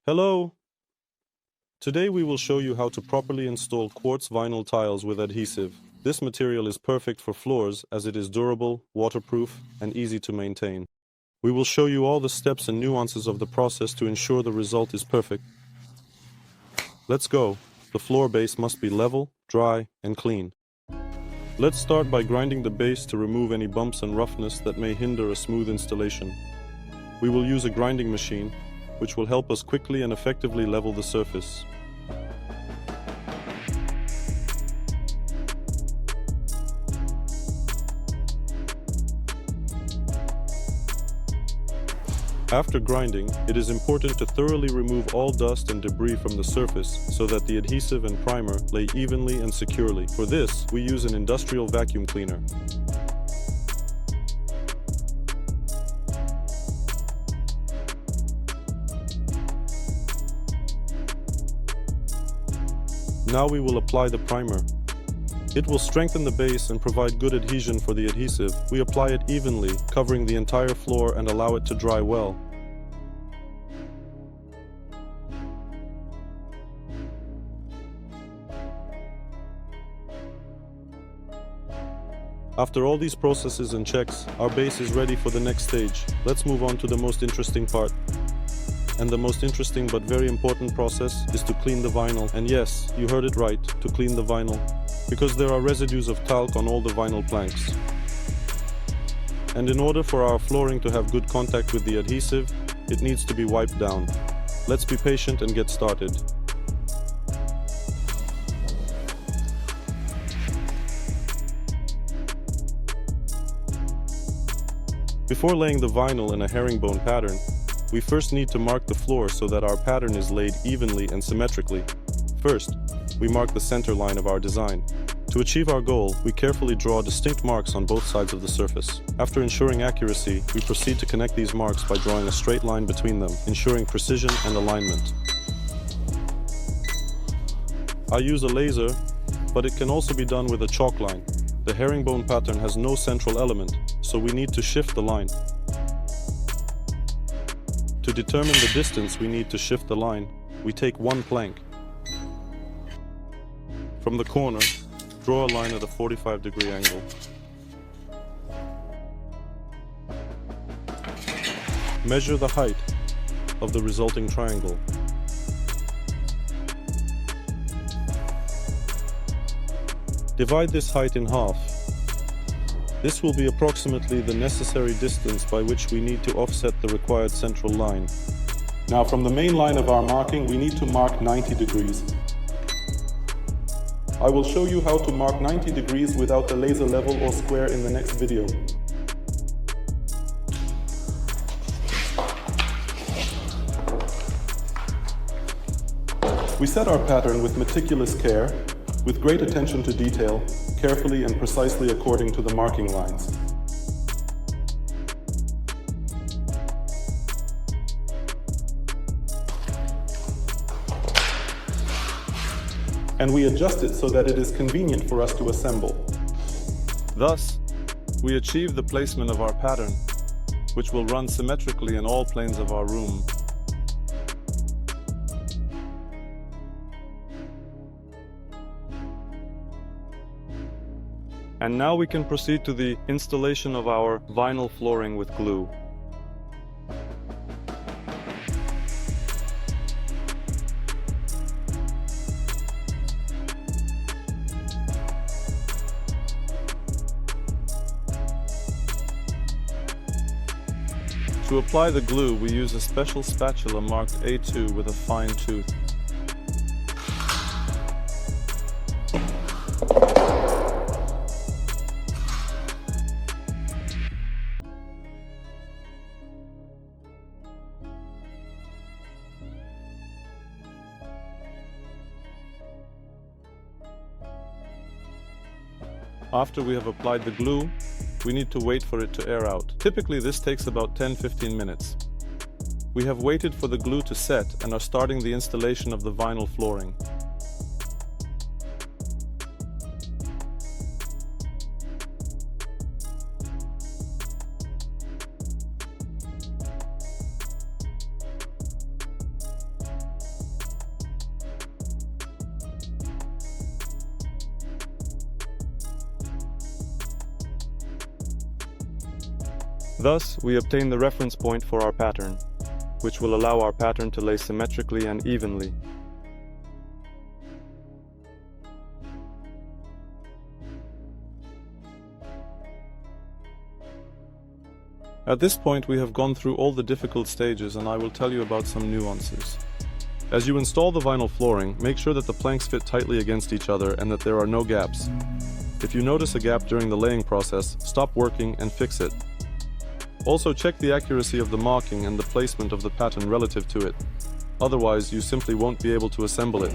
Hello! Today we will show you how to properly install quartz vinyl tiles with adhesive. This material is perfect for floors as it is durable, waterproof, and easy to maintain. We will show you all the steps and nuances of the process to ensure the result is perfect. Let's go! The floor base must be level, dry, and clean. Let's start by grinding the base to remove any bumps and roughness that may hinder a smooth installation. We will use a grinding machine, which will help us quickly and effectively level the surface. After grinding, it is important to thoroughly remove all dust and debris from the surface so that the adhesive and primer lay evenly and securely. For this, we use an industrial vacuum cleaner. Now we will apply the primer. It will strengthen the base and provide good adhesion for the adhesive. We apply it evenly, covering the entire floor and allow it to dry well. After all these processes and checks, our base is ready for the next stage. Let's move on to the most interesting part. And the most interesting but very important process is to clean the vinyl. And yes, you heard it right, to clean the vinyl, because there are residues of talc on all the vinyl planks. And in order for our flooring to have good contact with the adhesive, it needs to be wiped down. Let's be patient and get started. Before laying the vinyl in a herringbone pattern, we first need to mark the floor so that our pattern is laid evenly and symmetrically. First, we mark the center line of our design. To achieve our goal, we carefully draw distinct marks on both sides of the surface. After ensuring accuracy, we proceed to connect these marks by drawing a straight line between them, ensuring precision and alignment. I use a laser, but it can also be done with a chalk line. The herringbone pattern has no central element, so we need to shift the line. To determine the distance we need to shift the line, we take one plank. From the corner, draw a line at a 45-degree angle. Measure the height of the resulting triangle. Divide this height in half. This will be approximately the necessary distance by which we need to offset the required central line. Now from the main line of our marking, we need to mark 90 degrees. I will show you how to mark 90 degrees without the laser level or square in the next video. We set our pattern with meticulous care, with great attention to detail, carefully and precisely according to the marking lines. And we adjust it so that it is convenient for us to assemble. Thus, we achieve the placement of our pattern, which will run symmetrically in all planes of our room. And now we can proceed to the installation of our vinyl flooring with glue. To apply the glue, we use a special spatula marked A2 with a fine tooth. After we have applied the glue, we need to wait for it to air out. Typically, this takes about 10-15 minutes. We have waited for the glue to set and are starting the installation of the vinyl flooring. Thus, we obtain the reference point for our pattern, which will allow our pattern to lay symmetrically and evenly. At this point, we have gone through all the difficult stages, and I will tell you about some nuances. As you install the vinyl flooring, make sure that the planks fit tightly against each other and that there are no gaps. If you notice a gap during the laying process, stop working and fix it. Also, check the accuracy of the marking and the placement of the pattern relative to it. Otherwise, you simply won't be able to assemble it.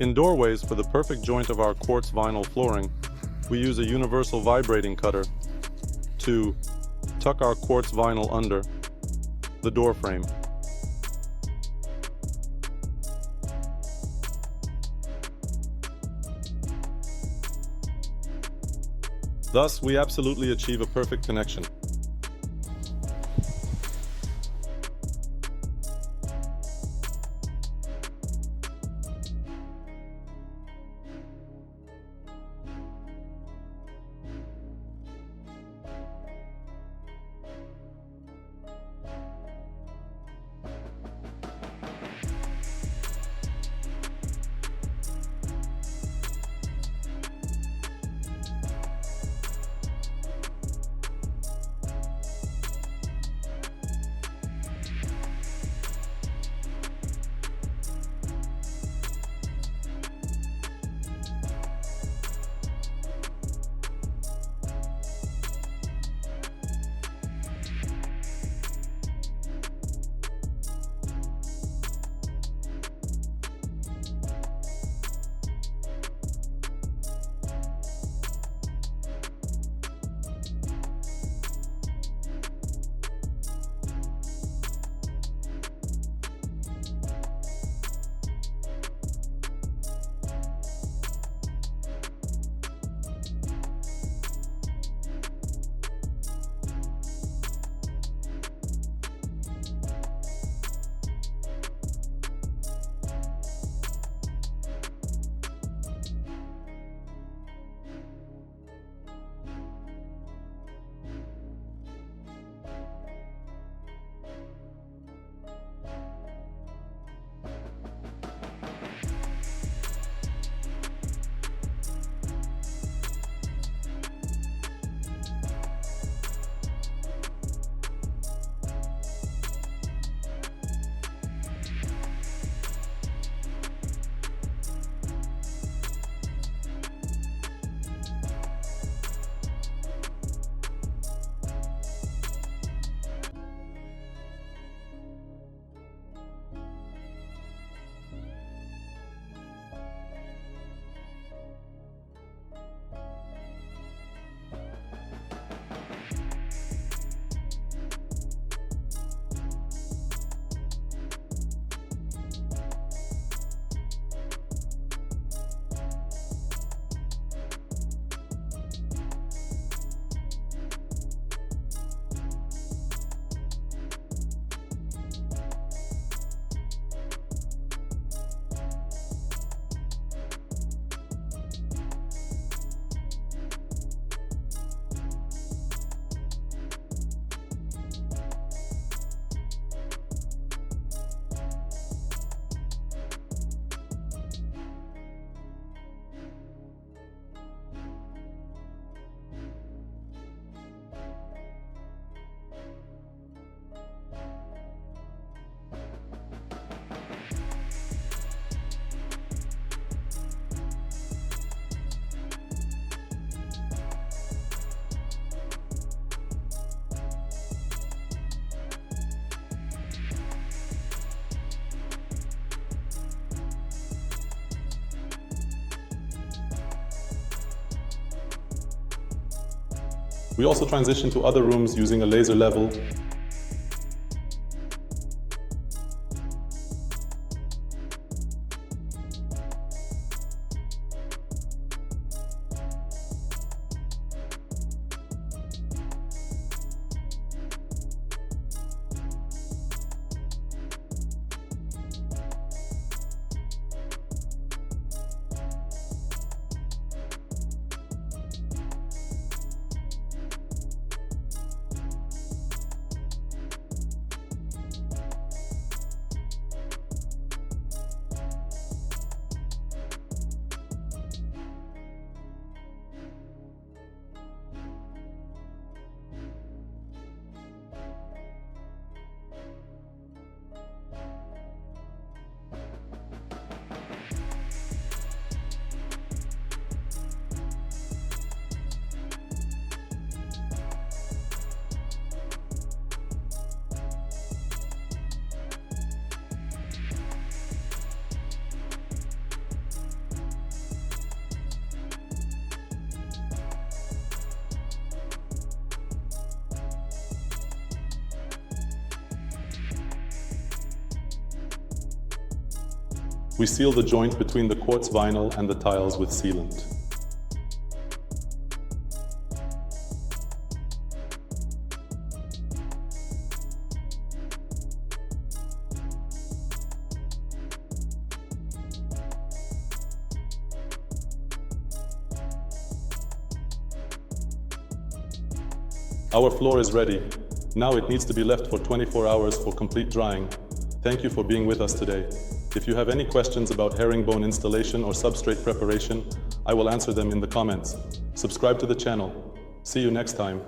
In doorways, for the perfect joint of our quartz vinyl flooring, we use a universal vibrating cutter to tuck our quartz vinyl under the door frame. Thus, we absolutely achieve a perfect connection. We also transition to other rooms using a laser level. We seal the joint between the quartz vinyl and the tiles with sealant. Our floor is ready. Now it needs to be left for 24 hours for complete drying. Thank you for being with us today. If you have any questions about herringbone installation or substrate preparation, I will answer them in the comments. Subscribe to the channel. See you next time.